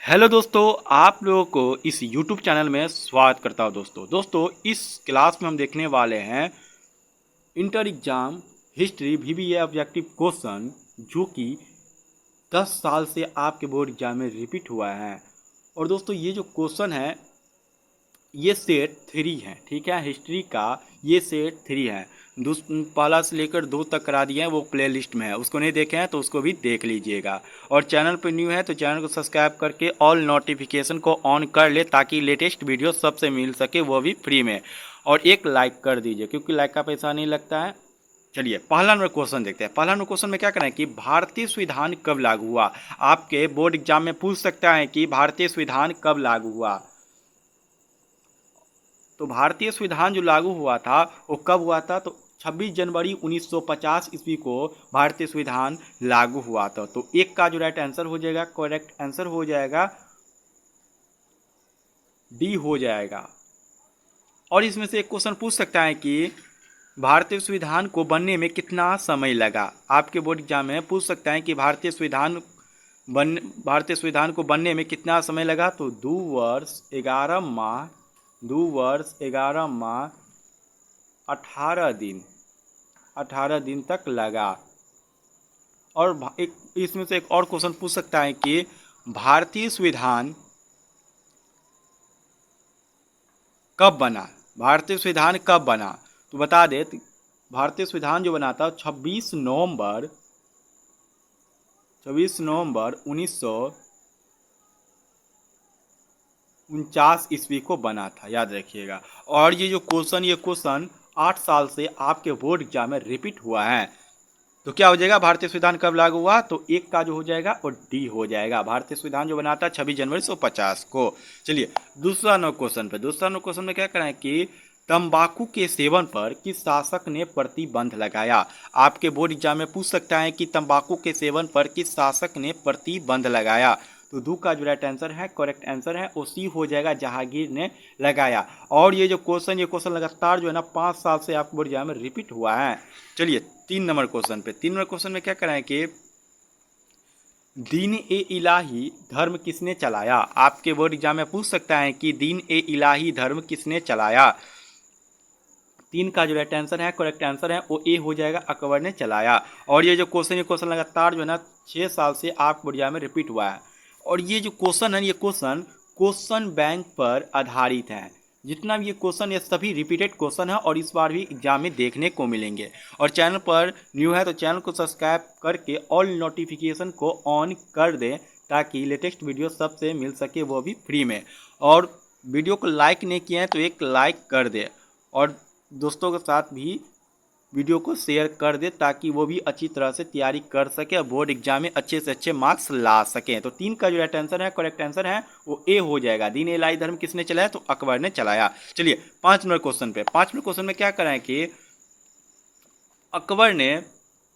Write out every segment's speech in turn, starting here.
Hello दोस्तों, आप लोगों को इस YouTube चैनल में स्वागत करता हूँ। दोस्तों इस क्लास में हम देखने वाले हैं inter exam history VBA objective question, जो कि 10 साल से आपके बोर्ड एग्जाम में रिपीट हुआ है। और दोस्तों ये जो क्वेश्चन है ये सेट 3 है, ठीक है। हिस्ट्री का ये सेट 3 है। पहला से लेकर 2 तक करा दिए हैं, वो प्ले लिस्ट में है, उसको नहीं देखे हैं तो उसको भी देख लीजिएगा। और चैनल पर न्यू है तो चैनल को सब्सक्राइब करके ऑल नोटिफिकेशन को ऑन कर ले, ताकि लेटेस्ट वीडियो सबसे मिल सके, वो भी फ्री में। और एक लाइक कर दीजिए, क्योंकि लाइक का पैसा नहीं लगता है। चलिए पहला नंबर क्वेश्चन देखते हैं। पहला नंबर क्वेश्चन में क्या करें कि भारतीय संविधान कब लागू हुआ। आपके बोर्ड एग्जाम में पूछ सकता है कि भारतीय संविधान कब लागू हुआ। तो भारतीय संविधान जो लागू हुआ था वो कब हुआ था, तो 26 जनवरी 1950 ईस्वी को भारतीय संविधान लागू हुआ था। तो एक का जो राइट आंसर हो जाएगा, करेक्ट आंसर हो जाएगा डी हो जाएगा। और इसमें से एक क्वेश्चन पूछ सकता है कि भारतीय संविधान को बनने में कितना समय लगा। आपके बोर्ड एग्जाम में पूछ सकता है कि भारतीय संविधान को बनने में कितना समय लगा। तो 2 वर्ष 11 माह 18 दिन तक लगा। और एक इसमें से एक और क्वेश्चन पूछ सकता है कि भारतीय संविधान कब बना। भारतीय संविधान कब बना, तो बता दे। भारतीय संविधान जो बना था 26 नवंबर 1949 ईस्वी को बना था, याद रखिएगा। और ये क्वेश्चन 8 साल से आपके बोर्ड एग्जाम में रिपीट हुआ है। तो क्या हो जाएगा, भारतीय संविधान कब लागू हुआ, तो एक का जो हो जाएगा और डी हो जाएगा। भारतीय संविधान जो बना था 26 जनवरी 1950 को। चलिए दूसरा नंबर क्वेश्चन में क्या करें कि तंबाकू के सेवन पर किस शासक ने प्रतिबंध लगाया। आपके बोर्ड एग्जाम में पूछ सकता है कि तंबाकू के सेवन पर किस शासक ने प्रतिबंध लगाया। तो दो का जो राइट आंसर है, करेक्ट आंसर है, वो सी हो जाएगा, जहांगीर ने लगाया। और ये क्वेश्चन लगातार जो है ना 5 साल से आपके बोर्ड एग्जाम में रिपीट हुआ है। चलिए 3 नंबर क्वेश्चन में क्या कराएं कि दीन ए इलाही धर्म किसने चलाया। आपके बोर्ड एग्जाम में पूछ सकता है कि दीन ए इलाही धर्म किसने चलाया। 3 का जो राइट आंसर है, करेक्ट आंसर है, वो ए हो जाएगा, अकबर ने चलाया। और ये क्वेश्चन लगातार जो है ना 6 साल से आपके बोर्ड एग्जाम में रिपीट हुआ है। और ये जो क्वेश्चन है, ये क्वेश्चन बैंक पर आधारित है। जितना भी ये क्वेश्चन, ये सभी रिपीटेड क्वेश्चन है और इस बार भी एग्जाम में देखने को मिलेंगे। और चैनल पर न्यू है तो चैनल को सब्सक्राइब करके ऑल नोटिफिकेशन को ऑन कर दें, ताकि लेटेस्ट वीडियो सबसे मिल सके, वो भी फ्री में। और वीडियो को लाइक नहीं किए हैं तो एक लाइक कर दे, और दोस्तों के साथ भी वीडियो को शेयर कर दे, ताकि वो भी अच्छी तरह से तैयारी कर सके और बोर्ड एग्जाम में अच्छे से अच्छे मार्क्स ला सकें। तो 3 का जो राइट आंसर है, करेक्ट आंसर है, वो ए हो जाएगा। दीन ए इलाही धर्म किसने चलाया, तो अकबर ने चलाया। चलिए 5 नंबर क्वेश्चन में क्या कराएं कि अकबर ने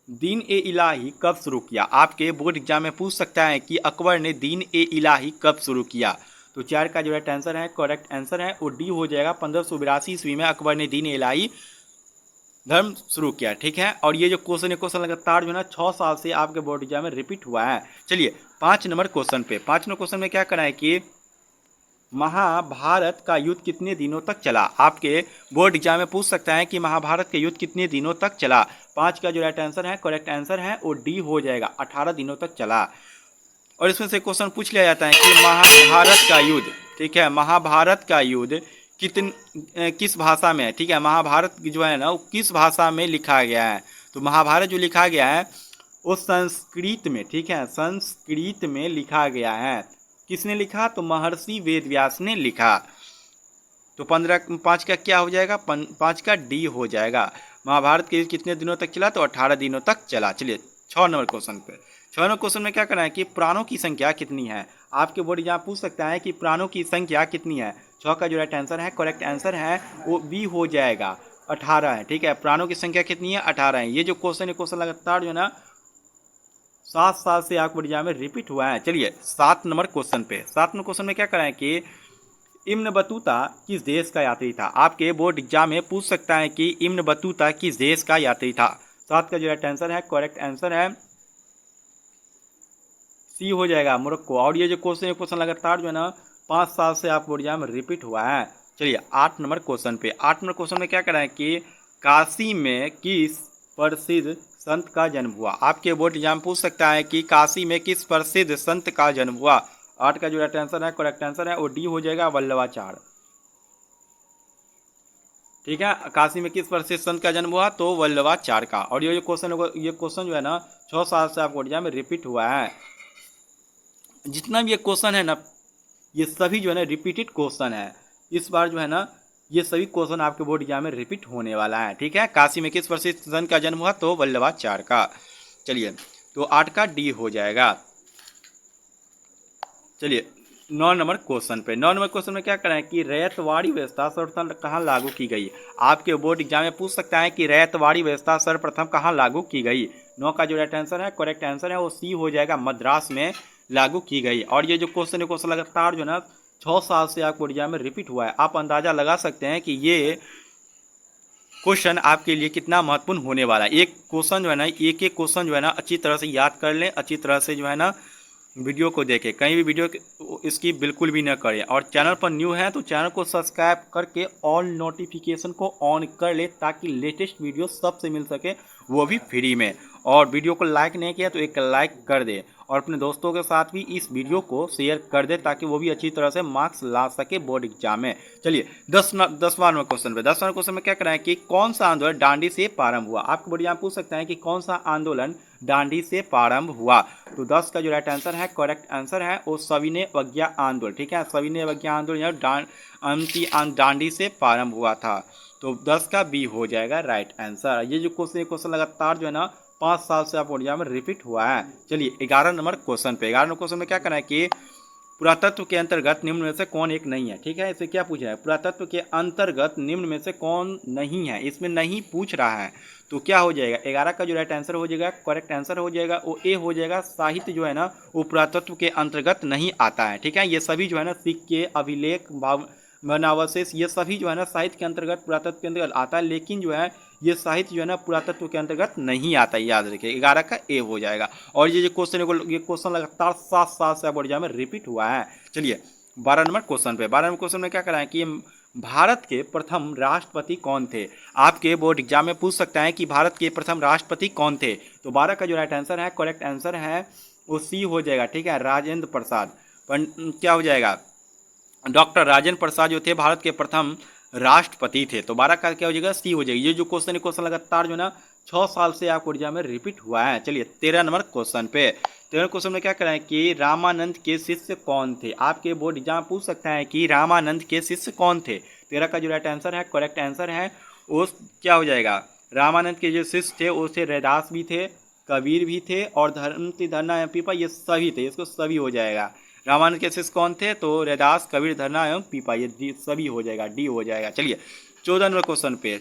दीन ए इलाही कब शुरू किया। आपके बोर्ड एग्जाम में पूछ सकता है कि अकबर ने दीन ए इलाही कब शुरू किया। तो 4 का जो राइट आंसर है, करेक्ट आंसर है, वो डी हो जाएगा। 1582 ईस्वी में अकबर ने दीन ए इलाही धर्म शुरू किया, ठीक है। और ये जो क्वेश्चन लगातार जो है ना 6 साल से आपके बोर्ड एग्जाम में रिपीट हुआ है। चलिए 5 नंबर क्वेश्चन में क्या कराएं कि महाभारत का युद्ध कितने दिनों तक चला। आपके बोर्ड एग्जाम में पूछ सकता है कि महाभारत का युद्ध कितने दिनों तक चला। 5 का जो राइट आंसर है, करेक्ट आंसर है, वो डी हो जाएगा, 18 दिनों तक चला। और इसमें से क्वेश्चन पूछ लिया जाता है कि महाभारत का युद्ध, ठीक है, महाभारत का युद्ध किस भाषा में है, ठीक है। महाभारत जो है ना वो किस भाषा में लिखा गया है। तो महाभारत जो लिखा गया है वो संस्कृत में, ठीक है, संस्कृत में लिखा गया है। किसने लिखा, तो महर्षि वेदव्यास ने लिखा। तो 5 का क्या हो जाएगा, 5 का डी हो जाएगा। महाभारत के कितने दिनों तक चला, तो 18 दिनों तक चला। चलिए 6 नंबर क्वेश्चन में क्या करना है कि प्राणों की संख्या कितनी है। आपके बोर्ड एग्जाम पूछ सकता है कि प्राणों की संख्या कितनी है। 6 का जो राइट आंसर है, करेक्ट आंसर है, वो बी हो जाएगा, 18 है, ठीक है। प्राणों की संख्या कितनी है, 18 है। ये जो क्वेश्चन लगातार जो है ना 7 साल से आपके बोर्ड एग्जाम में रिपीट हुआ है। चलिए 7 नंबर क्वेश्चन में क्या कराएं कि इब्न बतूता किस देश का यात्री था। आपके बोर्ड एग्जाम में पूछ सकता है कि इब्न बतूता किस देश का यात्री था। 7 का जो राइट आंसर है, करेक्ट आंसर है, सी हो जाएगा मोरक्को। और ये जो क्वेश्चन लगातार जो है ना 5 साल से आपके बोर्ड एग्जाम में रिपीट हुआ है। चलिए 8 नंबर क्वेश्चन पे, 8 नंबर क्वेश्चन में क्या करा है कि काशी में किस प्रसिद्ध संत का जन्म हुआ। आपके बोर्ड एग्जाम पूछ सकता है कि काशी में किस प्रसिद्ध संत का जन्म हुआ। 8 का जो आंसर है करेक्ट आंसर है वो डी हो जाएगा, वल्लभाचार्य। ठीक है, काशी में किस प्रसिद्ध संत का जन्म हुआ, तो वल्लभाचार्य का। और ये क्वेश्चन जो है ना 6 साल से आपको एग्जाम में रिपीट हुआ है। जितना भी ये क्वेश्चन है ना ये सभी जो है ना रिपीटेड क्वेश्चन है। इस बार जो है ना ये सभी क्वेश्चन आपके बोर्ड एग्जाम में रिपीट होने वाला है। ठीक है, काशी में किस प्रसिद्ध संत का जन्म हुआ, तो वल्लभाचार्य का। चलिए तो 8 का डी हो जाएगा। चलिए 9 नंबर क्वेश्चन पे, 9 नंबर क्वेश्चन में क्या करें कि रैयतवाड़ी व्यवस्था सर्वप्रथम कहाँ लागू की गई। आपके बोर्ड एग्जाम में पूछ सकता है कि रैयतवाड़ी व्यवस्था सर्वप्रथम कहाँ लागू की गई। 9 का जो राइट आंसर है करेक्ट आंसर है वो सी हो जाएगा, मद्रास में लागू की गई। और ये जो क्वेश्चन लगातार जो है ना 6 साल से आपको एग्जाम में रिपीट हुआ है। आप अंदाजा लगा सकते हैं कि ये क्वेश्चन आपके लिए कितना महत्वपूर्ण होने वाला है। एक क्वेश्चन जो है ना एक क्वेश्चन जो है ना अच्छी तरह से याद कर लें, अच्छी तरह से जो है ना वीडियो को देखें, कहीं भी वीडियो इसकी बिल्कुल भी न करें। और चैनल पर न्यू है तो चैनल को सब्सक्राइब करके ऑल नोटिफिकेशन को ऑन कर ले ताकि लेटेस्ट वीडियो सबसे मिल सके, वो भी फ्री में। और वीडियो को लाइक नहीं किया तो एक लाइक कर दे और अपने दोस्तों के साथ भी इस वीडियो को शेयर कर दे ताकि वो भी अच्छी तरह से मार्क्स ला सके बोर्ड एग्जाम में। चलिए 10वां नंबर क्वेश्चन पे, 10वां क्वेश्चन में क्या कराएं कि कौन सा आंदोलन दांडी से प्रारंभ हुआ। आपको बोर्ड एग्जाम पूछ सकते हैं कि कौन सा आंदोलन दांडी से प्रारंभ हुआ। तो 10 का जो राइट आंसर है करेक्ट आंसर है वो सविनय अवज्ञा आंदोलन। ठीक है, सविनय अवज्ञा आंदोलन दांडी से प्रारंभ हुआ था। तो 10 का बी हो जाएगा राइट आंसर। ये जो क्वेश्चन लगातार जो है ना 5 साल से आप एग्जाम में रिपीट हुआ है। चलिए 11 नंबर क्वेश्चन पे, 11 नंबर क्वेश्चन में क्या करना है कि पुरातत्व के अंतर्गत निम्न में से कौन एक नहीं है। ठीक है, इसे क्या पूछा है, पुरातत्व के अंतर्गत निम्न में से कौन नहीं है, इसमें नहीं पूछ रहा है। तो क्या हो जाएगा 11 का जो राइट आंसर हो जाएगा करेक्ट आंसर हो जाएगा वो ए हो जाएगा, साहित्य जो है ना वो पुरातत्व के अंतर्गत नहीं आता है। ठीक है, ये सभी जो है ना सिक्के, अभिलेख, भग्नावशेष ये सभी जो है ना साहित्य के अंतर्गत पुरातत्व के अंतर्गत आता है, लेकिन जो है ये साहित्य जो है ना पुरातत्व के अंतर्गत नहीं आता है, याद रखिए 11 का ए हो जाएगा। और ये क्वेश्चन लगातार 7 साल से बोर्ड एग्जाम में रिपीट हुआ है। चलिए 12 नंबर क्वेश्चन पे, 12 नंबर क्वेश्चन में क्या कराएं कि भारत के प्रथम राष्ट्रपति कौन थे। आपके बोर्ड एग्जाम में पूछ सकता है कि भारत के प्रथम राष्ट्रपति कौन थे। तो 12 का जो राइट आंसर है करेक्ट आंसर है वो सी हो जाएगा। ठीक है, राजेंद्र प्रसाद क्या हो जाएगा, डॉक्टर राजेंद्र प्रसाद जो थे भारत के प्रथम राष्ट्रपति थे। तो 12 का क्या हो जाएगा सी हो जाएगी। ये जो क्वेश्चन लगातार जो है ना 6 साल से आपको एग्जाम में रिपीट हुआ है। चलिए 13 नंबर क्वेश्चन पे, 13 क्वेश्चन में क्या कराएं कि रामानंद के शिष्य कौन थे। आपके बोर्ड एग्जाम पूछ सकता है कि रामानंद के शिष्य कौन थे। 13 का जो राइट आंसर है करेक्ट आंसर है वो क्या हो जाएगा, रामानंद के जो शिष्य थे वो थे रैदास भी थे, कबीर भी थे और धरना एवं पीपा ये सभी थे। इसको सभी हो जाएगा। रामानंद के शिष्य कौन थे, तो रैदास, कबीर, धरना एवं पीपा ये सभी हो जाएगा, डी हो जाएगा। चलिए 14 नंबर क्वेश्चन पे,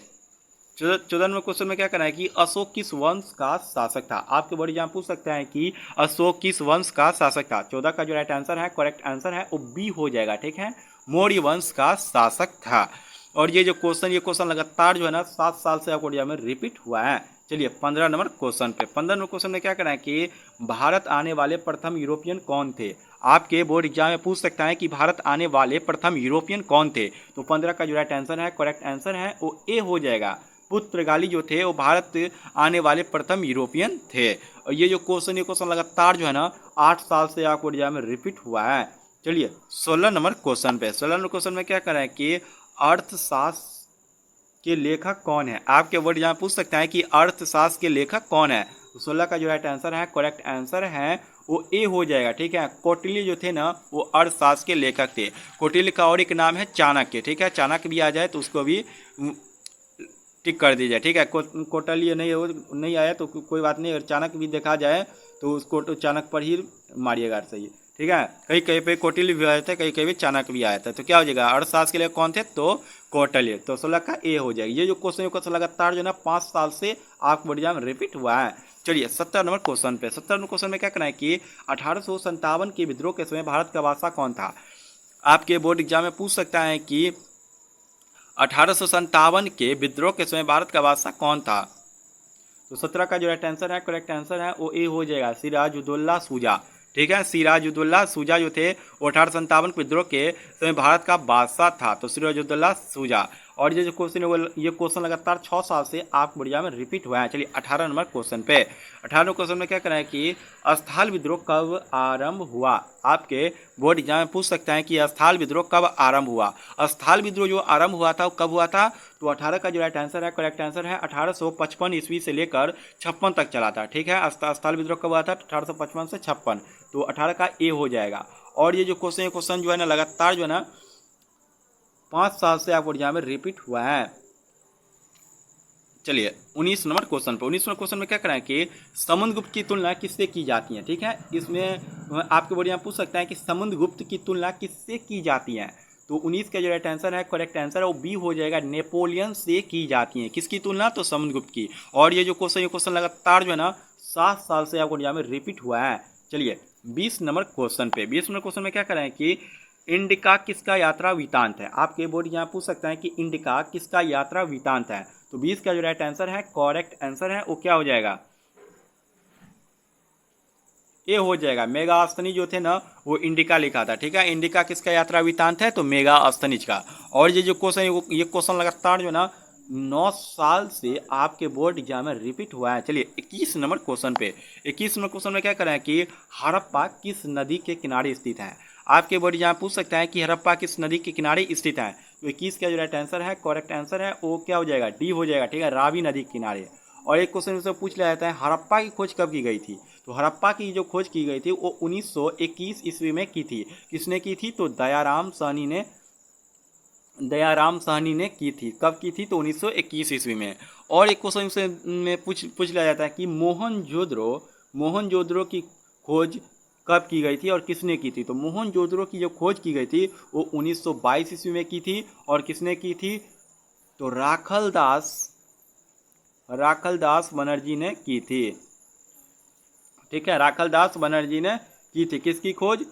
14 नंबर क्वेश्चन में क्या करना है कि अशोक किस वंश का शासक था। आपके बोर्ड एग्जाम पूछ सकते हैं कि अशोक किस वंश का शासक था। 14 का जो राइट आंसर है करेक्ट आंसर है वो बी हो जाएगा। ठीक है, मौर्य वंश का शासक था। और ये क्वेश्चन लगातार जो है ना 7 साल से आपको एग्जाम में रिपीट हुआ है। चलिए 15 नंबर क्वेश्चन पे, 15 नंबर क्वेश्चन में क्या करना है कि भारत आने वाले प्रथम यूरोपियन कौन थे। आपके बोर्ड एग्जाम में पूछ सकता है कि भारत आने वाले प्रथम यूरोपियन कौन थे। तो 15 का जो राइट आंसर है करेक्ट आंसर है वो ए हो जाएगा, पुर्तगाली जो थे वो भारत आने वाले प्रथम यूरोपियन थे। और ये क्वेश्चन लगातार जो है ना 8 साल से आपको एग्जाम में रिपीट हुआ है। चलिए 16 नंबर क्वेश्चन पे, 16 नंबर क्वेश्चन में क्या करें है कि अर्थशास्त्र के लेखक कौन है। आपके बोर्ड एग्जाम पूछ सकता है कि अर्थशास्त्र के लेखक कौन है। तो 16 का जो राइट आंसर है करेक्ट आंसर है वो ए हो जाएगा। ठीक है, कौटिल्य जो थे ना वो अर्थशास्त्र के लेखक थे। कौटिल्य का और एक नाम है चाणक्य। ठीक है, चाणक्य भी आ जाए तो उसको भी टिक कर दीजिए। ठीक है, कौटिल्य नहीं आया तो कोई बात नहीं, अगर चाणक्य भी देखा जाए तो उसको चाणक्य पर ही मारिएगा। सही, ठीक है, कहीं कहीं पे कौटिल्य भी आया था, कहीं कहीं पे चाणक्य भी आया था। तो क्या हो जाएगा, अर्थशास्त्र के लिए कौन थे, तो कौटिल्य। तो 16 का ए हो जाएगा। ये जो क्वेश्चन लगातार जो है ना 5 साल से आपको बोर्ड एग्जाम रिपीट हुआ है। चलिए 17 नंबर क्वेश्चन पे, 17 नंबर क्वेश्चन में क्या करना है कि 1857 के विद्रोह के समय भारत का बादशाह कौन था। आपके बोर्ड एग्जाम में पूछ सकता है कि 1857 के विद्रोह के समय भारत का बादशाह कौन था। तो 17 का जो राइट आंसर है करेक्ट आंसर है वो ए हो जाएगा, सिराजुद्दौला शुजा। ठीक है। सिराजुद्दौला सूजा जो थे वो 1857 विद्रोह के समय भारत का बादशाह था, तो सिराजुद्दौला सूजा। और ये जो क्वेश्चन है वो ये क्वेश्चन लगातार 6 साल से आपके बोर्ड एग्जाम में रिपीट हुआ है। चलिए 18 नंबर क्वेश्चन पे, 18 क्वेश्चन में क्या करना है कि अस्थाल विद्रोह कब आरंभ हुआ। आपके बोर्ड एग्जाम में पूछ सकता है कि अस्थाल विद्रोह कब आरंभ हुआ। अस्थाल विद्रोह जो आरंभ हुआ था वो कब हुआ था, तो 18 का जो राइट आंसर है, करेक्ट आंसर है 1855 ईस्वी से लेकर 56 तक चला था। ठीक है, अस्थाल विद्रोह कब हुआ था, 1855 से 56, तो 18 का ए हो जाएगा। और ये जो क्वेश्चन जो है ना लगातार जो है ना 5 साल से आपको एग्जाम में रिपीट हुआ है। चलिए 19 नंबर क्वेश्चन पे, 19 नंबर क्वेश्चन में क्या करना है कि समुद्रगुप्त की तुलना किससे की जाती है। ठीक है, इसमें आपके बोर्ड में पूछ सकता है कि समुद्रगुप्त की तुलना किससे की जाती है, तो 19 का जो राइट आंसर है, करेक्ट आंसर है वो बी हो जाएगा, नेपोलियन से की जाती है। किसकी तुलना, तो समुद्रगुप्त की। और ये जो क्वेश्चन लगातार जो है ना 7 साल से आपको एग्जाम में रिपीट हुआ है। चलिए 20 नंबर क्वेश्चन पे, 20 नंबर क्वेश्चन में क्या करें कि इंडिका किसका यात्रा वृतांत है। आपके बोर्ड यहाँ पूछ सकता है कि इंडिका किसका यात्रा वृतांत है, तो 20 का जो राइट आंसर है, करेक्ट आंसर है वो क्या हो जाएगा, ये हो जाएगा। मेगास्थनीज जो थे ना वो इंडिका लिखा था। ठीक है, इंडिका किसका यात्रा वृतांत है, तो मेगास्थनीज का। और ये जो क्वेश्चन ये क्वेश्चन लगातार जो ना 9 साल से आपके बोर्ड एग्जाम में रिपीट हुआ है। चलिए 21 नंबर क्वेश्चन पे, 21 नंबर क्वेश्चन में क्या करें कि हड़प्पा किस नदी के किनारे स्थित है। आपके बोर्ड एग्जाम पूछ सकता है कि हड़प्पा किस नदी के किनारे स्थित है, तो 21 का जो राइट आंसर है, करेक्ट आंसर है वो क्या हो जाएगा, डी हो जाएगा। ठीक है, रावी नदी के किनारे। और एक क्वेश्चन से पूछ लिया जाता है हड़प्पा की खोज कब की गई थी, तो हड़प्पा की जो खोज की गई थी वो 1921 ईस्वी में की थी। किसने की थी, तो दयाराम साहनी ने की थी। कब की थी, तो 1921 ईस्वी में। और एक क्वेश्चन से में पूछ लिया जाता है कि मोहनजोदड़ो की खोज कब की गई थी और किसने की थी, तो मोहनजोदड़ो की जो खोज की गई थी वो 1922 ईस्वी में की थी। और किसने की थी, तो राखलदास बनर्जी ने की थी। ठीक है, राखलदास बनर्जी ने की थी किसकी खोज,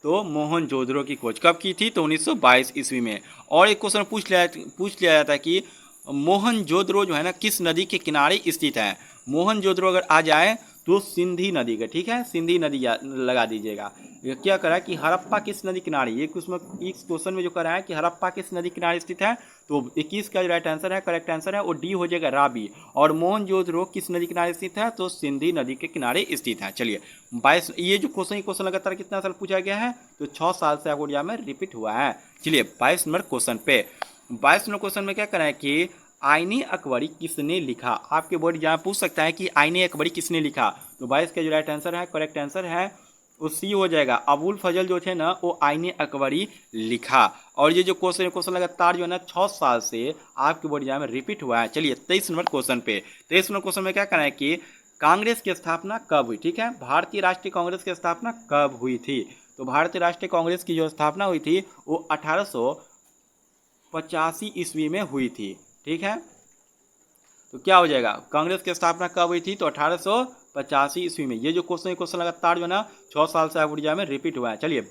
तो मोहनजोदड़ो की खोज। कब की थी, तो 1922 ईस्वी में। और एक क्वेश्चन पूछ लिया जाता है कि मोहनजोदड़ो जो है ना किस नदी के किनारे स्थित है। मोहनजोदड़ो अगर आ जाए तो सिंधी नदी का, ठीक है, सिंधी नदी लगा दीजिएगा। ये क्या करा कि हड़प्पा किस नदी किनारे, ये इस क्वेश्चन में जो करा है कि हड़प्पा किस नदी किनारे स्थित है, तो 21 का जो राइट आंसर है, करेक्ट आंसर है वो डी हो जाएगा, रावी। और मोहनजोदड़ो किस नदी किनारे स्थित है, तो सिंधी नदी के किनारे स्थित है। चलिए 22, ये जो क्वेश्चन लगातार कितना साल पूछा गया है, तो 6 साल से आपको एग्जाम में रिपीट हुआ है। चलिए 22 नंबर क्वेश्चन पे, 22 नंबर क्वेश्चन में क्या करना है कि आईने अकबरी किसने लिखा। आपके बोर्ड एग्जाम पूछ सकता है कि आईने अकबरी किसने लिखा, तो 22 का जो राइट आंसर है, करेक्ट आंसर है वो सी हो जाएगा। अबुल फजल जो थे ना वो आईने अकबरी लिखा। और ये जो क्वेश्चन लगातार जो है ना 6 साल से आपके बोर्ड एग्जाम में रिपीट हुआ है। चलिए 23 नंबर क्वेश्चन पे, 23 नंबर क्वेश्चन में क्या करना है कि कांग्रेस की स्थापना कब हुई। ठीक है, भारतीय राष्ट्रीय कांग्रेस की स्थापना कब हुई थी, तो भारतीय राष्ट्रीय कांग्रेस की जो स्थापना हुई थी वो 1885 ईस्वी में हुई थी। ठीक है, तो क्या हो जाएगा, कांग्रेस की स्थापना कब हुई थी, तो 1885 ईस्वी में। ये जो क्वेश्चन लगातार जो है ना 6 साल से आपको एग्जाम में रिपीट हुआ है। चलिए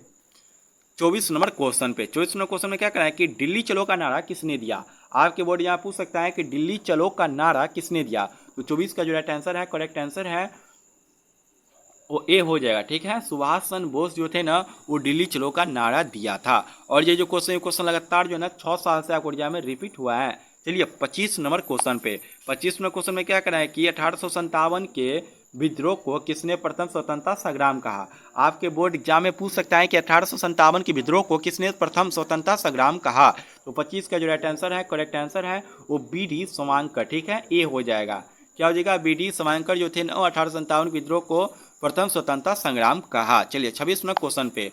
24 नंबर क्वेश्चन पे, 24 नंबर क्वेश्चन में क्या करना है कि दिल्ली चलो का नारा किसने दिया। आपके बोर्ड यहाँ पूछ सकता है कि दिल्ली चलो का नारा किसने दिया, तो 24 का जो राइट आंसर है, करेक्ट आंसर है वो ए हो जाएगा। ठीक है, सुभाष चंद्र बोस जो थे ना वो दिल्ली चलो का नारा दिया था। और ये जो क्वेश्चन लगातार जो है ना 6 साल से आपको एग्जाम में रिपीट हुआ है। चलिए 25 नंबर क्वेश्चन पे, 25 नंबर क्वेश्चन में क्या करना है कि 1857 के विद्रोह को किसने प्रथम स्वतंत्रता संग्राम कहा। आपके बोर्ड एग्जाम में पूछ सकता है कि 1857 के विद्रोह को किसने प्रथम स्वतंत्रता संग्राम कहा, तो 25 का जो राइट आंसर है, करेक्ट आंसर है वो बी डी सोमांकर। ठीक है, ए हो जाएगा, क्या हो जाएगा, बी डी सोमांकर जो थे ना 1857 विद्रोह को प्रथम स्वतंत्रता संग्राम कहा। चलिए 26 नंबर क्वेश्चन पे,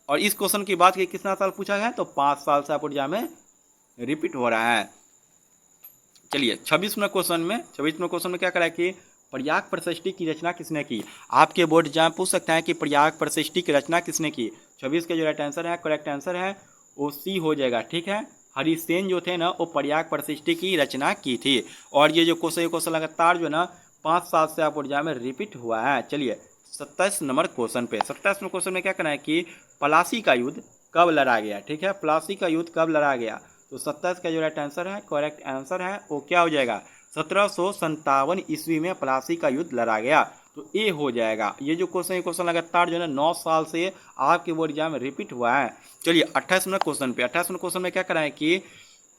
और इस क्वेश्चन की बात की कितना साल पूछा गया है, तो 5 साल से आपको एग्जाम में रिपीट हो रहा है। चलिए 26 नंबर क्वेश्चन में क्या करा है कि प्रयाग प्रशिष्टि की रचना किसने की। आपके बोर्ड एग्जाम पूछ सकता है कि प्रयाग प्रशिष्टि की रचना किसने की। 26 का जो राइट आंसर है, करेक्ट आंसर है वो सी हो जाएगा। ठीक है, हरिसेन जो थे ना वो प्रयाग प्रशिष्टि की रचना की थी। और ये जो क्वेश्चन लगातार जो ना 5 साल से आपको एग्जाम में रिपीट हुआ है। चलिए 27 नंबर क्वेश्चन पे, 27 नंबर क्वेश्चन में क्या करना है कि प्लासी का युद्ध कब लड़ा गया। ठीक है, प्लासी का युद्ध कब लड़ा गया, तो 27 का जो राइट आंसर है, करेक्ट आंसर है वो क्या हो जाएगा, 1757 ईस्वी में प्लासी का युद्ध लड़ा गया। तो ए हो जाएगा। ये जो क्वेश्चन लगातार जो है ना 9 साल से आपके बोर्ड एग्जाम में रिपीट हुआ है। चलिए 28वें क्वेश्चन पे, 28वें क्वेश्चन में क्या कराएं कि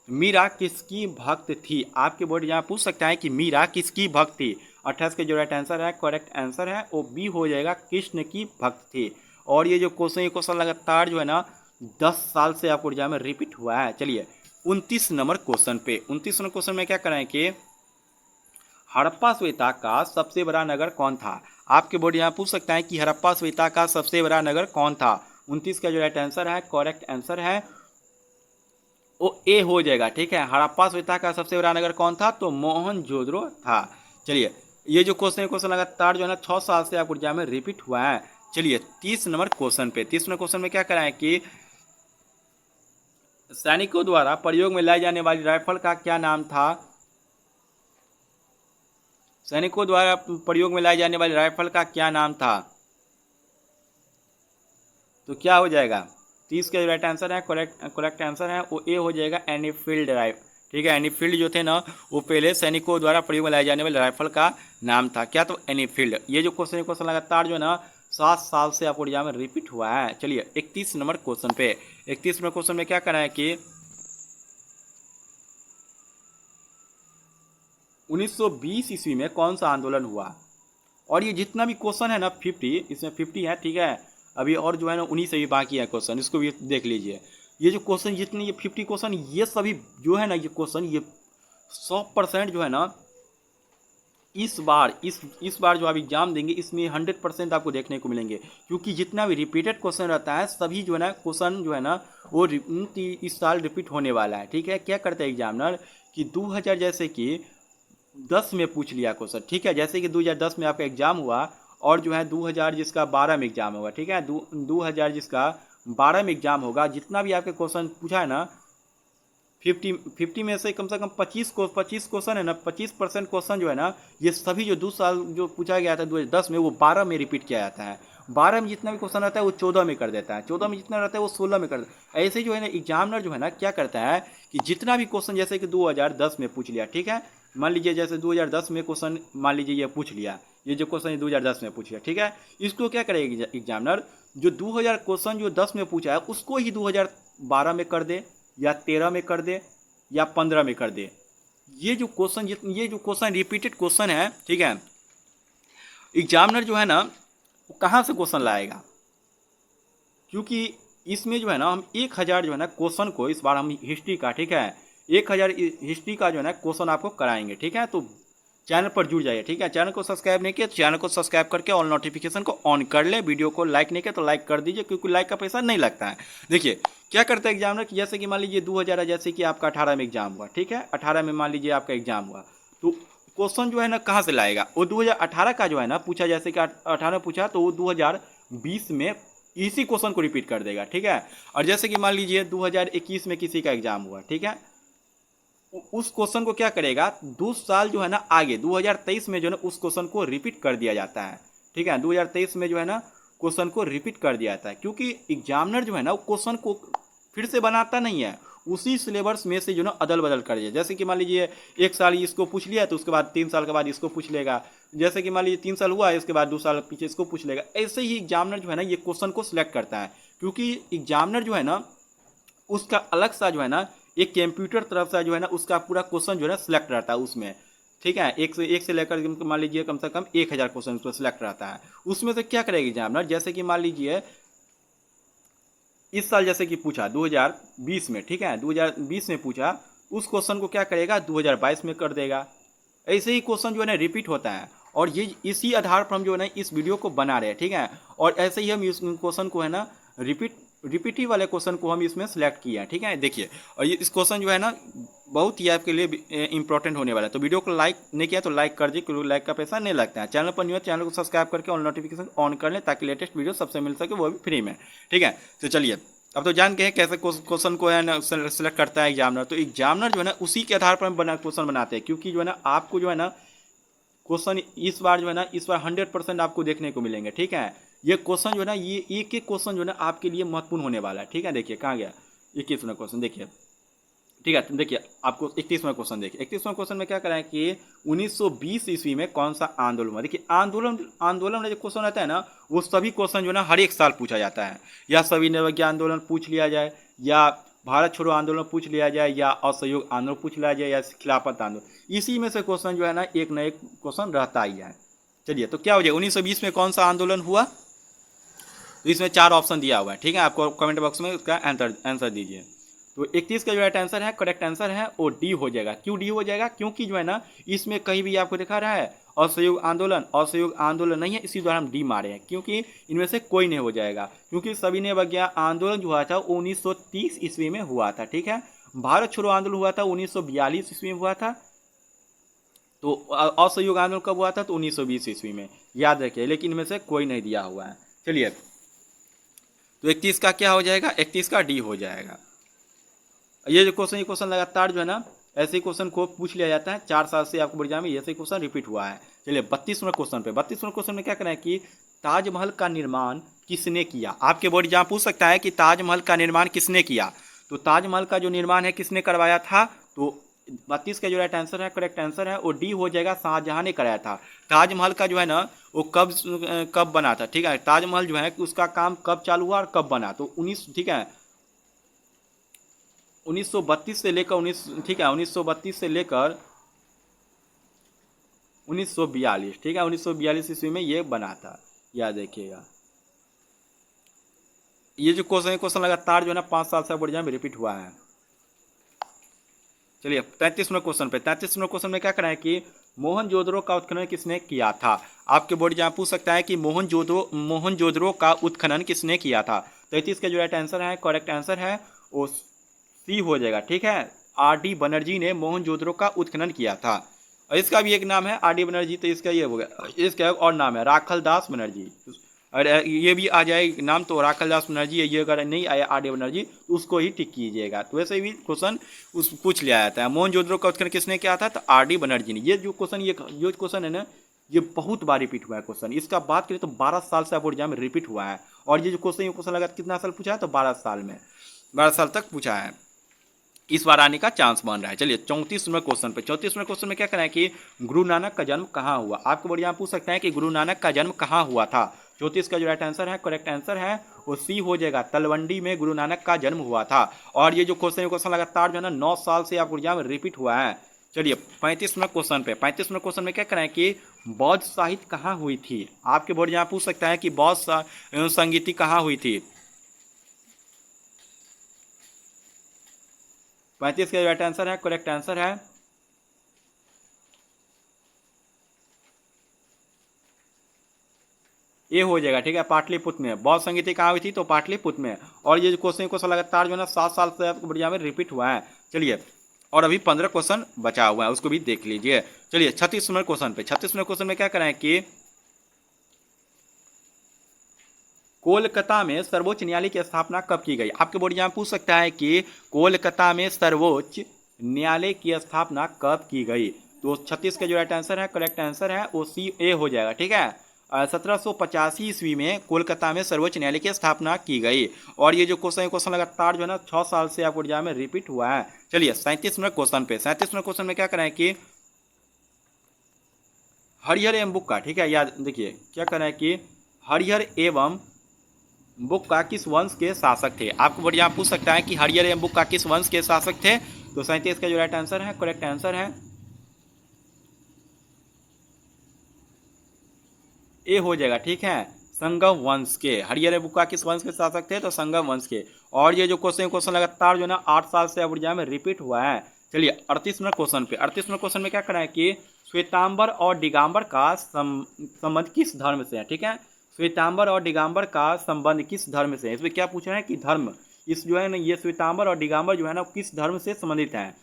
मीरा किसकी भक्त थी। आपके बोर्ड एग्जाम पूछ सकता है कि मीरा किसकी भक्त थी। 28 का जो राइट आंसर है, करेक्ट आंसर है वो बी हो जाएगा, कृष्ण की भक्त थी। और ये जो क्वेश्चन लगातार जो है ना 10 साल से आपको एग्जाम में रिपीट हुआ है। चलिए 29 नंबर क्वेश्चन पे, 29 नंबर क्वेश्चन में क्या कराएं कि हड़प्पा सभ्यता का सबसे बड़ा नगर कौन था। आपके बोर्ड यहाँ पूछ सकता है कि हड़प्पा सभ्यता का सबसे बड़ा नगर कौन था। 29 का जो राइट आंसर है, करेक्ट आंसर है वो ए हो जाएगा। ठीक है, हड़प्पा सभ्यता का सबसे बड़ा नगर कौन था, तो मोहनजोदड़ो था। चलिए ये जो क्वेश्चन लगातार जो है ना 6 साल से आपको एग्जाम में रिपीट हुआ है। चलिए 30 नंबर क्वेश्चन पे, 30 नंबर क्वेश्चन में क्या कराएं कि सैनिकों द्वारा प्रयोग में लाई जाने वाली राइफल का क्या नाम था। सैनिकों द्वारा प्रयोग में लाई जाने वाली राइफल का क्या नाम था, तो क्या हो जाएगा। 30 का राइट आंसर है, करेक्ट आंसर है वो ए हो जाएगा, एनीफील्ड राइफल। ठीक है, एनीफील्ड जो थे ना वो पहले सैनिकों द्वारा प्रयोग में लाई जाने वाले राइफल का नाम था, क्या, तो एनीफील्ड। ये जो क्वेश्चन लगातार जो है ना 7 साल से आपको एग्जाम में रिपीट हुआ है। चलिए 31 नंबर क्वेश्चन पे, 31 नंबर क्वेश्चन में क्या करना है कि 1920 ईस्वी में कौन सा आंदोलन हुआ। और ये जितना भी क्वेश्चन है ना 50, इसमें 50 है। ठीक है, अभी और जो है ना 19 से भी बाकी है क्वेश्चन, इसको भी देख लीजिए। ये जो क्वेश्चन जितने ये 50 क्वेश्चन, ये सभी जो है ना ये क्वेश्चन ये 100% जो है ना इस बार जो आप एग्जाम देंगे इसमें 100% आपको देखने को मिलेंगे। क्योंकि जितना भी रिपीटेड क्वेश्चन रहता है सभी जो है ना क्वेश्चन जो है ना वो इस साल रिपीट होने वाला है। ठीक है, क्या करते हैं एग्जामिनर कि 2000 जैसे कि 10 में पूछ लिया क्वेश्चन। ठीक है, जैसे कि 2010 में आपका एग्जाम हुआ और जो है 2000 जिसका 12 में एग्जाम होगा। ठीक है, 2000 जिसका 12 में एग्जाम होगा, जितना भी आपके क्वेश्चन पूछा है ना 50 में से कम 25 क्वेश्चन है ना, 25% क्वेश्चन जो है ना ये सभी जो 2 साल जो पूछा गया था 2010 में वो 12 में रिपीट किया जाता है। 12 में जितना भी क्वेश्चन रहता है वो 14 में कर देता है, 14 में जितना रहता है वो 16 में कर देता है। ऐसे जो है ना एग्जामिनर जो है ना क्या करता है कि जितना भी क्वेश्चन जैसे कि 2010 में पूछ लिया। ठीक है, मान लीजिए जैसे 2010 में क्वेश्चन मान लीजिए ये पूछ लिया, ये जो क्वेश्चन 2010 में पूछ लिया। ठीक है, इसको क्या करेगा एग्जामिनर, जो 2000 क्वेश्चन जो 10 में पूछा है उसको ही 2012 में कर दे या 13 में कर दे या 15 में कर दे। ये जो क्वेश्चन रिपीटेड क्वेश्चन है। ठीक है, एग्जामिनर जो है ना वो कहाँ से क्वेश्चन लाएगा, क्योंकि इसमें जो है ना हम 1000 जो है ना क्वेश्चन को इस बार हम हिस्ट्री का, ठीक है 1000 हिस्ट्री का जो है ना क्वेश्चन आपको कराएंगे। ठीक है, तो चैनल पर जुड़ जाइए। ठीक है, चैनल को सब्सक्राइब नहीं किया तो चैनल को सब्सक्राइब करके ऑल नोटिफिकेशन को ऑन कर ले। वीडियो को लाइक नहीं किया तो लाइक कर दीजिए, क्योंकि लाइक का पैसा नहीं लगता है। देखिए क्या करता है एग्जामिनर कि जैसे कि मान लीजिए 2000 है, जैसे कि आपका 18 में एग्जाम हुआ। ठीक है, 18 में मान लीजिए आपका एग्जाम हुआ, तो क्वेश्चन जो है ना कहाँ से लाएगा, वो 2018 का जो है ना पूछा, जैसे कि 18 पूछा तो वो 2020 में इसी क्वेश्चन को रिपीट कर देगा। ठीक है, और जैसे कि मान लीजिए 2021 में किसी का एग्जाम हुआ। ठीक है, उस क्वेश्चन को क्या करेगा 2 साल जो है ना आगे 2023 में जो है ना उस क्वेश्चन को रिपीट कर दिया जाता है। ठीक है, 2023 में जो है ना क्वेश्चन को रिपीट कर दिया जाता है, क्योंकि एग्जामिनर जो है ना वो क्वेश्चन को फिर से बनाता नहीं है, उसी सिलेबस में से जो ना अदल बदल कर दिया। जैसे कि मान लीजिए 1 साल इसको पूछ लिया तो उसके बाद 3 साल के बाद इसको पूछ लेगा। जैसे कि मान लीजिए 3 साल हुआ है इसके बाद 2 साल पीछे इसको पूछ लेगा। ऐसे ही एग्जामिनर जो है ना ये क्वेश्चन को सिलेक्ट करता है, क्योंकि एग्जामिनर जो है ना उसका अलग सा जो है ना एक कंप्यूटर तरफ से जो है ना उसका पूरा क्वेश्चन जो है ना सिलेक्ट रहता है उसमें। ठीक है, एक से लेकर मान लीजिए कम से कम 1000 क्वेश्चन उसमें सिलेक्ट रहता है। उसमें से क्या करेगा एग्जामिनर, जैसे कि मान लीजिए इस साल जैसे कि पूछा 2020 में। ठीक है, 2020 में पूछा, उस क्वेश्चन को क्या करेगा 2022 में कर देगा। ऐसे ही क्वेश्चन जो है ना रिपीट होता है, और ये इसी आधार पर हम जो है ना इस वीडियो को बना रहे हैं। ठीक है, और ऐसे ही हम इस क्वेश्चन को है ना रिपीटिव वाले क्वेश्चन को हम इसमें सेलेक्ट किया है। ठीक है, देखिए, और ये इस क्वेश्चन जो है ना बहुत ही आपके लिए इंपॉर्टेंट होने वाला है। तो वीडियो को लाइक नहीं किया तो लाइक कर दीजिए, क्योंकि लाइक का पैसा नहीं लगता है। चैनल पर न्यू है, चैनल को सब्सक्राइब करके ऑल नोटिफिकेशन ऑन कर लें, ताकि लेटेस्ट वीडियो सबसे मिल सके, वो भी फ्री में। ठीक है, तो चलिए अब तो जान के हैं कैसे क्वेश्चन को है ना सेलेक्ट करता है एग्जामिनर। तो एग्जामिनर जो है ना उसी के आधार पर हम क्वेश्चन बनाते हैं, क्योंकि जो है ना आपको जो है ना क्वेश्चन इस बार जो है ना इस बार 100% आपको देखने को मिलेंगे। ठीक है, ये क्वेश्चन जो है ना ये एक क्वेश्चन जो है ना आपके लिए महत्वपूर्ण होने वाला है। ठीक है, देखिए कहाँ गया 21वां क्वेश्चन, देखिए ठीक है, तो देखिए आपको 31वां क्वेश्चन देखिए, 31वां क्वेश्चन में क्या कराएं कि 1920 ईस्वी में कौन सा आंदोलन हुआ। देखिए आंदोलन आंदोलन में जो क्वेश्चन रहता है ना, वो सभी क्वेश्चन जो है ना हर एक साल पूछा जाता है। या सविनय अवज्ञा आंदोलन पूछ लिया जाए, या भारत छोड़ो आंदोलन पूछ लिया जाए, या असहयोग आंदोलन पूछ लिया जाए, या खिलाफत आंदोलन, इसी में से क्वेश्चन जो है ना एक न एक क्वेश्चन रहता ही है। चलिए तो क्या हो जाएगा, 1920 में कौन सा आंदोलन हुआ, तो इसमें 4 ऑप्शन दिया हुआ है। ठीक है, आपको कमेंट बॉक्स में उसका आंसर दीजिए। तो 31 का जो राइट आंसर है, करेक्ट आंसर है वो डी हो जाएगा। क्यों डी हो जाएगा, क्योंकि जो है ना इसमें कहीं भी आपको दिखा रहा है असहयोग आंदोलन, असहयोग आंदोलन नहीं है, इसी द्वारा हम डी मारे हैं, क्योंकि इनमें से कोई नहीं हो जाएगा। क्योंकि सविनय अवज्ञा आंदोलन जो हुआ था 1930 ईस्वी में हुआ था। ठीक है, भारत छोड़ो आंदोलन हुआ था 1942 ईस्वी में हुआ था। तो असहयोग आंदोलन कब हुआ था, तो 1920 ईस्वी में, याद रखिए। लेकिन इनमें से कोई नहीं दिया हुआ है। चलिए तो 31 का क्या हो जाएगा, 31 का डी हो जाएगा। ये क्वेश्चन लगातार जो है ना ऐसे क्वेश्चन को पूछ लिया जाता है, 4 साल से आपको एग्जाम में ऐसे क्वेश्चन रिपीट हुआ है। चलिए 32वें क्वेश्चन पे, 32वें क्वेश्चन में क्या करना है कि ताजमहल का निर्माण किसने किया। आपके बोर्ड एग्जाम पूछ सकता है कि ताजमहल का निर्माण किसने किया। तो ताजमहल का जो निर्माण है किसने करवाया था, तो 32 का जो राइट आंसर है, करेक्ट आंसर है वो डी हो जाएगा, शाहजहां ने कराया था। ताजमहल का जो है ना वो कब बना था। ठीक है, ताजमहल जो है उसका काम कब चालू हुआ और कब बना, तो 1932 से लेकर 1932 से लेकर 1942। ठीक है, 1942 ईस्वी में ये बना था, याद रखिएगा। ये जो क्वेश्चन लगातार जो है ना 5 साल से बोर्ड एग्जाम में रिपीट हुआ है। चलिए 33वें क्वेश्चन पे, 33वें क्वेश्चन में क्या करना है कि मोहनजोदड़ो का उत्खनन किसने किया था। आपके बोर्ड एग्जाम पूछ सकता है कि मोहनजोदड़ो का उत्खनन किसने किया था। 33 का जो राइट आंसर है, करेक्ट आंसर है वो सी हो जाएगा। ठीक है, आर.डी. बनर्जी ने मोहनजोदड़ो का उत्खनन किया था। और इसका भी एक नाम है आर.डी. बनर्जी, तो इसका ये हो गया, इसका और नाम है राखलदास बनर्जी। और ये भी आ जाए नाम तो राखलदास बनर्जी है, ये अगर नहीं आया आर.डी. बनर्जी तो उसको ही टिक कीजिएगा। तो वैसे भी क्वेश्चन उस पूछ लिया जाता है। मोहनजोदड़ो का उत्खनन किसने किया था, तो आर.डी. बनर्जी ने। ये जो क्वेश्चन है ना ये बहुत बार रिपीट हुआ है क्वेश्चन। इसका बात करें तो 12 साल से आपको एग्जाम में रिपीट हुआ है। और ये जो क्वेश्चन लगा कितना साल पूछा है, तो 12 साल में, 12 साल तक पूछा है, इस बार आने का चांस बन रहा है। चलिए 34वें क्वेश्चन पे, 34वें क्वेश्चन में क्या करना है कि गुरु नानक का जन्म कहाँ हुआ। आपको बढ़िया पूछ सकते हैं कि गुरु नानक का जन्म कहाँ हुआ था। 34 का जो राइट आंसर है, करेक्ट आंसर है वो सी हो जाएगा, तलवंडी में गुरु नानक का जन्म हुआ था। और ये जो क्वेश्चन लगातार जो है ना 9 साल से आपको एग्जाम में रिपीट हुआ है। चलिए 35वें क्वेश्चन पे, 35वें क्वेश्चन में क्या करना है कि बौद्ध साहित्य कहाँ हुई थी। आपके बोर्ड यहाँ पूछ सकता है कि बौद्ध संगीति कहाँ हुई थी। 35 का राइट आंसर है, करेक्ट आंसर है ये हो जाएगा। ठीक है, पाटलिपुत्र में। बौद्ध संगीति कहाँ हुई थी, तो पाटलिपुत्र में। और ये क्वेश्चन लगातार जो है ना 7 साल से आपको बढ़िया में रिपीट हुआ है। चलिए और अभी 15 क्वेश्चन बचा हुआ है, उसको भी देख लीजिए। चलिए 36वें क्वेश्चन पे, 36वें क्वेश्चन में क्या कराएं कि कोलकाता में सर्वोच्च न्यायालय की स्थापना कब की गई। आपके बोर्ड एग्जाम पूछ सकता है कि कोलकाता में सर्वोच्च न्यायालय की स्थापना कब की गई। तो 36 का जो राइट आंसर है, करेक्ट आंसर है वो सी ए हो जाएगा। ठीक है, 1785 ईस्वी में कोलकाता में सर्वोच्च न्यायालय की स्थापना की गई। और ये जो क्वेश्चन लगातार जो है ना 6 साल से आपको एग्जाम में रिपीट हुआ है। चलिए 37वें क्वेश्चन पे, 37वें क्वेश्चन में क्या कराएं कि हरिहर एवं बुक्का। ठीक है, याद देखिए क्या करना है कि हरिहर एवं बुक्का किस वंश के शासक थे। आपको बढ़िया पूछ सकता है कि हरिहर एवं बुक्का किस वंश के शासक थे। तो 37 का जो राइट आंसर है, करेक्ट आंसर है ए हो जाएगा। ठीक है, संगम वंश के। हरिहर एवं बुक्का किस वंश के शासक थे, तो संगम वंश के। और ये जो क्वेश्चन लगातार जो है ना 8 साल से एग्जाम में रिपीट हुआ है। चलिए 38वें क्वेश्चन पे, 38वें क्वेश्चन में क्या करना है कि श्वेतांबर और दिगंबर का संबंध किस धर्म से है। ठीक है, श्वेतांबर और दिगंबर का संबंध किस धर्म से है। इसमें क्या पूछ रहे हैं कि धर्म, इस जो है ना ये श्वेतांबर और दिगंबर जो है ना किस धर्म से संबंधित है।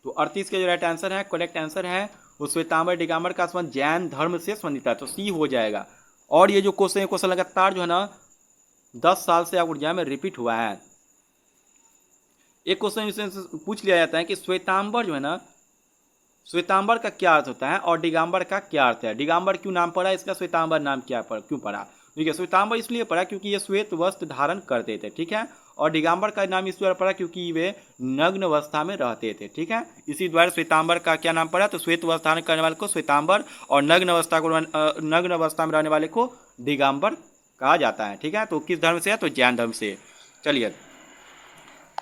तो 38 का जो राइट आंसर है, करेक्ट आंसर है वो श्वेतांबर दिगंबर का संबंध जैन धर्म से संबंधित है, तो सी हो जाएगा। और ये जो क्वेश्चन लगातार जो है ना 10 साल से आपको एग्जाम में रिपीट हुआ है। एक क्वेश्चन पूछ लिया जाता है कि श्वेतांबर जो है ना, श्वेतांबर का क्या अर्थ होता है और दिगंबर का क्या अर्थ है। दिगंबर क्यों नाम पड़ा इसका, श्वेतांबर नाम क्या क्यों पड़ा। ठीक है, श्वेतांबर इसलिए पड़ा क्योंकि ये श्वेत वस्त्र धारण करते थे, ठीक है। और दिगंबर का नाम इसलिए पड़ा क्योंकि वे नग्न अवस्था में रहते थे, ठीक है। इसी द्वारा श्वेतांबर का क्या नाम पड़ा, तो श्वेत वस्त्र धारण करने वाले को श्वेतांबर और नग्न अवस्था में रहने वाले को दिगंबर कहा जाता है, ठीक है। तो किस धर्म से है, तो जैन धर्म से। चलिए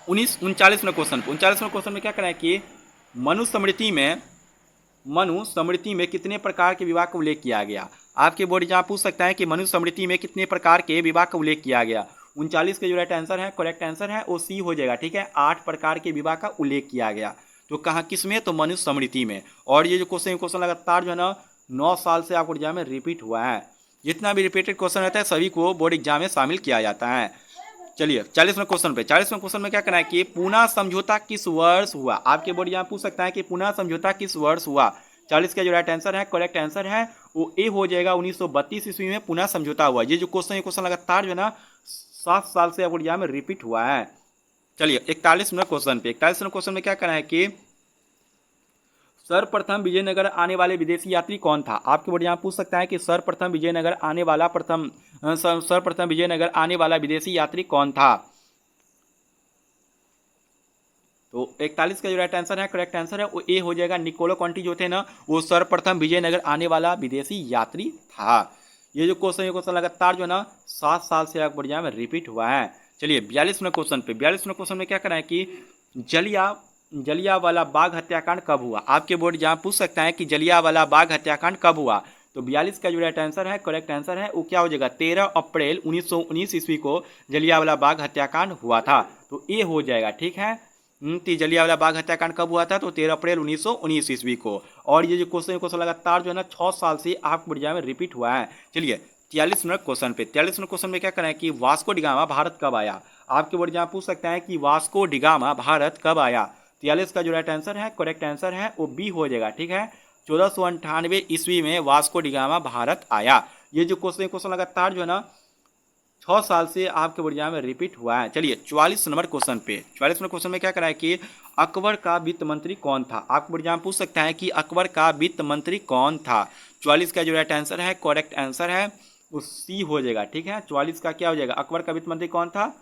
39वें क्वेश्चन में क्या करें कि मनुस्मृति में कितने प्रकार के विवाह का उल्लेख किया गया। आपके बोर्ड जहाँ पूछ सकता है कि मनुस्मृति में कितने प्रकार के विवाह का उल्लेख किया गया। 39 का जो राइट आंसर है, करेक्ट आंसर है वो सी हो जाएगा, ठीक है। 8 प्रकार के विवाह का उल्लेख किया गया। तो कहाँ, किसमें, तो मनुस्मृति में। और ये जो क्वेश्चन लगातार जो है ना 9 साल से आपको एग्जाम में रिपीट हुआ है। जितना भी रिपीटेड क्वेश्चन रहता है सभी को बोर्ड एग्जाम में शामिल किया जाता है। चलिए 40वें क्वेश्चन में क्या करना है कि पूना समझौता किस वर्ष हुआ। आपके बोर्ड यहाँ पूछ सकता है कि पूना समझौता किस वर्ष हुआ। 40 का जो राइट आंसर है, करेक्ट आंसर है वो ए हो जाएगा। 1932 ईस्वी में पूना समझौता हुआ। ये जो क्वेश्चन लगातार जो है ना 7 साल से आपको एग्जाम में रिपीट हुआ है। चलिए 41वें क्वेश्चन में क्या करना है कि सर्वप्रथम विजयनगर आने वाले विदेशी यात्री कौन था। आपके बोर्ड यहाँ पूछ सकता है कि सर्वप्रथम विजयनगर आने वाला विदेशी यात्री कौन था। तो 41 का जो राइट आंसर है, करेक्ट आंसर है वो ए हो जाएगा। निकोलो कॉन्टी जो थे ना वो सर्वप्रथम विजयनगर आने वाला विदेशी यात्री था। ये जो क्वेश्चन लगातार जो है ना 7 साल से आपको एग्जाम में रिपीट हुआ है। चलिए 42वें क्वेश्चन में क्या करना है कि जलियांवाला बाग हत्याकांड कब हुआ। आपके बोर्ड जहाँ पूछ सकता है कि जलियांवाला बाग हत्याकांड कब हुआ। तो 42 का जो राइट आंसर है, करेक्ट आंसर है वो क्या हो जाएगा, 13 अप्रैल 1919 ईस्वी को जलियांवाला बाग हत्याकांड हुआ था। तो ये हो जाएगा, ठीक है। जलियांवाला बाग हत्याकांड कब हुआ था, तो 13 अप्रैल 1919 ईस्वी को। और ये जो क्वेश्चन लगातार जो है ना 6 साल से आपको एग्जाम में रिपीट हुआ है। चलिए 43वें क्वेश्चन में क्या करना है कि वास्को डिगामा भारत कब आया। आपके बोर्ड जहाँ पूछ सकता है कि वास्को डिगामा भारत कब आया। 43 का जो राइट आंसर है, करेक्ट आंसर है वो बी हो जाएगा, ठीक है। 1498 ईस्वी में वास्को डिगामा भारत आया। ये जो क्वेश्चन लगातार जो है ना 6 साल से आपके बोर्ड एग्जाम में रिपीट हुआ है। चलिए 44वें क्वेश्चन में क्या करा है कि अकबर का वित्त मंत्री कौन था। आपके बोर्ड एग्जाम पूछ सकता है कि अकबर का वित्त मंत्री कौन था। 44 का जो राइट आंसर है, करेक्ट आंसर है वो सी हो जाएगा, ठीक है। 44 का क्या हो जाएगा, अकबर का वित्त मंत्री कौन था,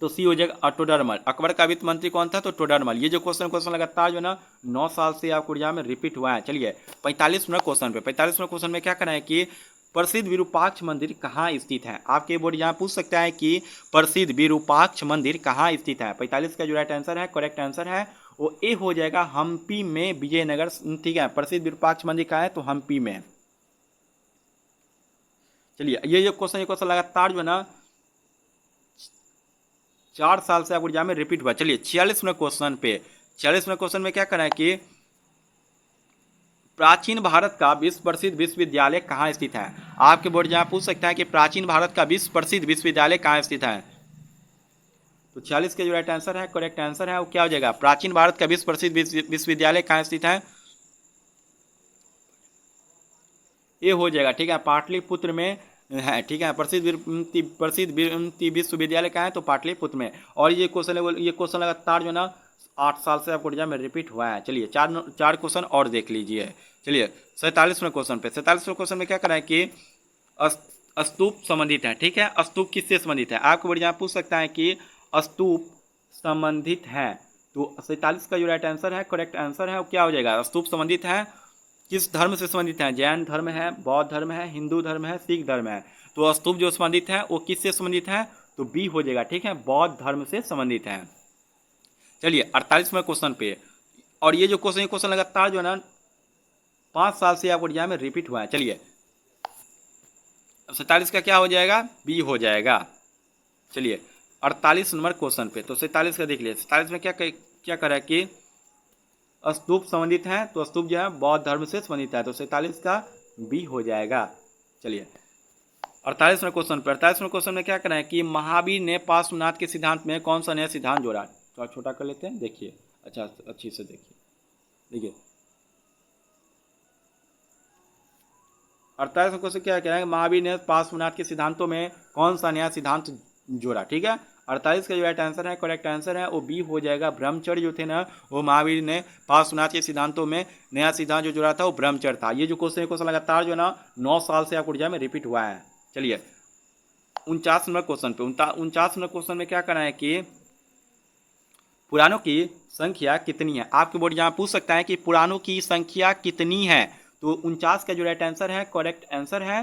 तो सी हो जाएगा टोडरमल। अकबर का वित्त मंत्री कौन था, तो टोडरमल। ये जो क्वेश्चन लगातार जो है ना 9 साल से आपको एग्जाम में रिपीट हुआ है। चलिए 45वें क्वेश्चन में क्या करना है कि प्रसिद्ध विरूपाक्ष मंदिर कहाँ स्थित है। आपके बोर्ड यहाँ पूछ सकता है कि प्रसिद्ध विरूपाक्ष मंदिर कहाँ स्थित है। 45 का जो राइट आंसर है, करेक्ट आंसर है वो ए हो जाएगा, हम्पी में, विजयनगर, ठीक है। प्रसिद्ध विरूपाक्ष मंदिर कहाँ है, तो हम्पी में। चलिए ये जो क्वेश्चन लगातार जो है ना 4 साल से आपको एग्जाम में रिपीट हुआ। चलिए 46वें क्वेश्चन में क्या करना है कि प्राचीन भारत का विश्व प्रसिद्ध विश्वविद्यालय कहाँ स्थित है। आपके बोर्ड जहाँ पूछ सकता है कि प्राचीन भारत का विश्व प्रसिद्ध विश्वविद्यालय कहाँ स्थित है। तो 46 के जो राइट आंसर है, करेक्ट आंसर है वो क्या हो जाएगा, प्राचीन भारत का विश्व प्रसिद्ध विश्वविद्यालय कहाँ स्थित है, ये हो जाएगा, ठीक है। पाटलिपुत्र में है, ठीक है। प्रसिद्ध विश्वविद्यालय कहाँ है, तो पाटलिपुत्र में। और ये क्वेश्चन लगातार जो ना 8 साल से आपको एग्जाम में रिपीट हुआ है। चलिए चार क्वेश्चन और देख लीजिए। चलिए 47वें क्वेश्चन में क्या करना है कि स्तूप संबंधित है, ठीक है। स्तूप किससे संबंधित है, आपको बोर्ड यहाँ पूछ सकता है कि स्तूप संबंधित है। तो 47 का जो राइट आंसर है, करेक्ट आंसर है वो क्या हो जाएगा, स्तूप संबंधित है किस धर्म से संबंधित है, जैन धर्म है, बौद्ध धर्म है, हिंदू धर्म है, सिख धर्म है। तो स्तूप जो संबंधित है वो किससे संबंधित है, तो बी हो जाएगा, ठीक है, बौद्ध धर्म से संबंधित है। चलिए 48वें क्वेश्चन पे, और ये जो क्वेश्चन लगातार जो है ना 5 साल से आपको एग्जाम में रिपीट हुआ है। चलिए 47 का क्या हो जाएगा, बी हो जाएगा। चलिए 48 नंबर क्वेश्चन पे, तो 47 का देख लिया। 47 में क्या करा है कि स्तूप संबंधित है, तो स्तूप जो है बौद्ध धर्म से संबंधित है, तो 47 का बी हो जाएगा। चलिए 48वें क्वेश्चन में क्या करना है कि महावीर ने पार्श्वनाथ के सिद्धांत में कौन सा नया सिद्धांत जोड़ा। थोड़ा छोटा कर लेते हैं, देखिए, अच्छा अच्छी से देखिए 48वें क्वेश्चन क्या कह रहे हैं, महावीर ने पार्श्वनाथ के सिद्धांतों में कौन सा नया सिद्धांत जोड़ा, ठीक है। 48 का जो राइट आंसर है, करेक्ट आंसर है वो बी हो जाएगा, ब्रह्मचर्य जो थे ना वो महावीर ने पार्श्वनाथ के सिद्धांतों में नया सिद्धांत जो जोड़ा था वो ब्रह्मचर्य था। ये जो क्वेश्चन लगातार जो है ना 9 साल से आपको एग्जाम में रिपीट हुआ है। चलिए 49 नंबर क्वेश्चन पे 49 नंबर क्वेश्चन में क्या करना है कि पुराणों की संख्या कितनी है। आपके बोर्ड यहाँ पूछ सकता है कि पुराणों की संख्या कितनी है, तो 49 का जो राइट आंसर है, करेक्ट आंसर है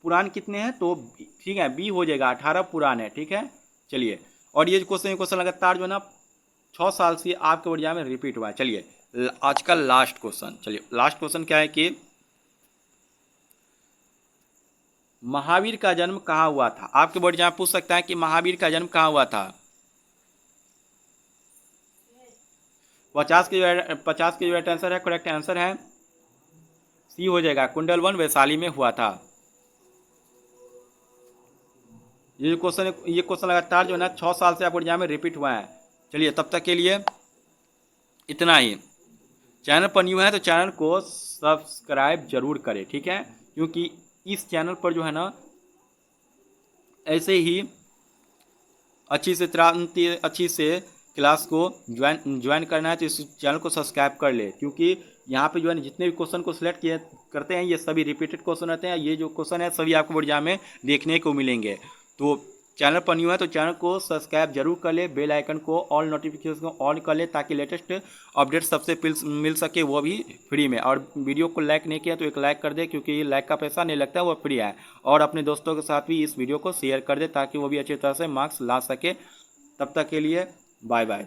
पुराण कितने हैं, तो ठीक है बी हो जाएगा, 18 पुराण है। ठीक है चलिए, और ये क्वेश्चन लगातार जो है ना 6 साल से आपके बोर्ड में रिपीट हुआ है। चलिए आज का लास्ट क्वेश्चन, चलिए लास्ट क्वेश्चन क्या है कि महावीर का जन्म कहाँ हुआ था। आपके बोर्ड यहाँ पूछ सकता है कि महावीर का जन्म कहाँ हुआ था। 50 के जो राइट आंसर है, करेक्ट आंसर है सी हो जाएगा, कुंडलवन वैशाली में हुआ था। ये क्वेश्चन लगातार जो है ना 6 साल से आपको एग्जाम में रिपीट हुआ है। चलिए तब तक के लिए इतना ही। चैनल पर न्यू है तो चैनल को सब्सक्राइब जरूर करें, ठीक है, क्योंकि इस चैनल पर जो है ना ऐसे ही अच्छी से क्लास को ज्वाइन करना है तो इस चैनल को सब्सक्राइब कर ले, क्योंकि यहाँ पे जो है जितने भी क्वेश्चन को सिलेक्ट किए करते हैं ये सभी रिपीटेड क्वेश्चन रहते हैं। ये जो क्वेश्चन है सभी आपको एग्जाम में देखने को मिलेंगे। तो चैनल पर न्यू है तो चैनल को सब्सक्राइब जरूर कर ले, बेल आइकन को ऑल नोटिफिकेशन को ऑन कर ले, ताकि लेटेस्ट अपडेट सबसे मिल सके, वो भी फ्री में। और वीडियो को लाइक नहीं किया तो एक लाइक कर दे, क्योंकि लाइक का पैसा नहीं लगता, वो फ्री है। और अपने दोस्तों के साथ भी इस वीडियो को शेयर कर दे ताकि वो भी अच्छी तरह से मार्क्स ला सके। तब तक के लिए बाय बाय।